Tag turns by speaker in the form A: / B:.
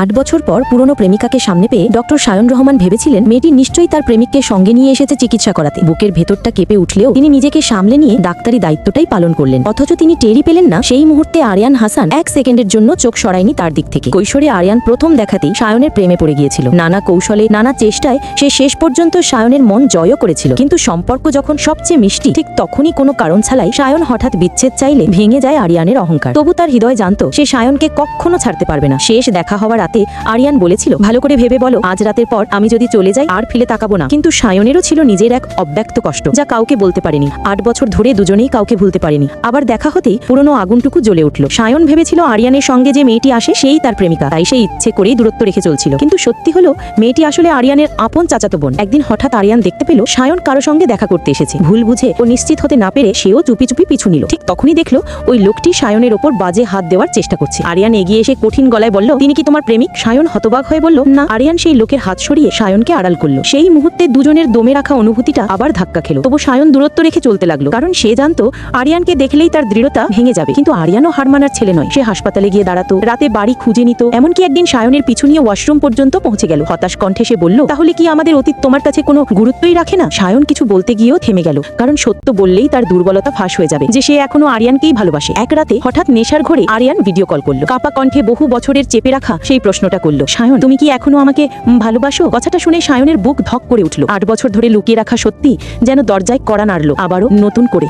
A: 8 বছর পর পুরনো প্রেমিকাকে সামনে পেয়ে ডক্টর সায়ন রহমান ভেবেছিলেন মেয়েটি নিশ্চয়ই তার প্রেমিককে সঙ্গে নিয়ে এসেছে চিকিৎসা করাতে। বুকের ভেতরটা কেঁপে উঠলেও তিনি নিজেকে সামলে নিয়ে ডাক্তারি দায়িত্বটাই পালন করলেন। অথচ তিনি টেরই পেলেন না সেই মুহূর্তে আরিয়ান হাসান 1 সেকেন্ডের জন্য চোখ সরায়নি তার দিক থেকে। কৈশোরে আরিয়ান প্রথম দেখাতেই সায়নের প্রেমে পড়ে গিয়েছিল। নানা কৌশলে নানা চেষ্টায় সে শেষ পর্যন্ত সায়নের মন জয়ও করেছিল। কিন্তু সম্পর্ক যখন সবচেয়ে মিষ্টি ঠিক তখনই কোনো কারণ ছাড়াই সায়ন হঠাৎ বিচ্ছেদ চাইলে ভেঙে যায় আরিয়ানের অহংকার। তবু তার হৃদয় জানতো সে সায়নকে কখনো ছাড়তে পারবে না। শেষ দেখা হওয়ার রাতে আরিয়ান বলেছিল, ভালো করে ভেবে বলো, আজ রাতের পর আমি যদি চলে যাই আর ফিরে তাকাবো না। কিন্তু সায়নেরও ছিল নিজের এক অব্যক্ত কষ্ট, যা কাউকে বলতে পারেনি। 8 বছর ধরে দুজনেই কাউকে ভুলতে পারেনি। আবার দেখা হতেই পুরনো আগুনটুকু জ্বলে উঠল। সায়ন ভেবেছিল আরিয়ানের সঙ্গে যে মেয়েটি আসে সেই তার প্রেমিকা, তাই সে ইচ্ছে করেই দূরত্ব রেখে চলছিল। কিন্তু সত্যি হলো মেয়েটি আসলে আরিয়ানের আপন চাচাতো বোন। একদিন হঠাৎ আরিয়ান দেখতে পেল সায়ন কারো সঙ্গে দেখা করতে এসেছে। ভুল বুঝে ও নিশ্চিত হতে না পেরে সেও চুপি চুপি পিছু নিল। ঠিক তখনই দেখলো ওই লোকটি সায়নের ওপর বাজে হাত দেওয়ার চেষ্টা করছে। আরিয়ান এগিয়ে এসে কঠিন গলায় বলল, তিনি কি তোমার প্রেমিক? সায়ন হতবাক হয়ে বলল, না। আরিয়ান সেই লোকের হাত সরিয়ে সায়নকে আড়াল করলো। সেই মুহূর্তে দুজনের দমে রাখা অনুভূতিটা আবার ধাক্কা খেলো। তবু সায়ন দূরত্ব রেখে চলতে লাগলো, কারণ সে জানতো আরিয়ানকে দেখলেই তার দৃঢ়তা ভেঙে যাবে। কিন্তু আরিয়ানও হার মানার ছেলে নয়। সে হাসপাতালে গিয়ে দাঁড়াতো, রাতে বাড়ি খুঁজে নিত, এমনকি একদিন সায়নের পিছু নিয়ে ওয়াশরুম পর্যন্ত পৌঁছে গেল। হতাশ কণ্ঠে সে বলল, তাহলে কি আমাদের অতীত তোমার কাছে কোনো গুরুত্বই রাখে না? সায়ন কিছু বলতে গিয়েও থেমে গেল, কারণ সত্য বললেই তার দুর্বলতা ফাঁস হয়ে যাবে, যে সে এখনো আরিয়ানকেই ভালোবাসে। এক রাতে হঠাৎ নেশার ঘরে আরিয়ান ভিডিও কল করলো। কাপা কণ্ঠে বহু বছরের চেপে রাখা সেই প্রশ্নটা করলো, সায়ন তুমি কি এখনো আমাকে ভালোবাসো? কথাটা শুনে সায়নের বুক ধক করে উঠল। 8 বছর ধরে লুকিয়ে রাখা সত্যি যেন দরজায় কড়া নাড়লো আবারও নতুন করে।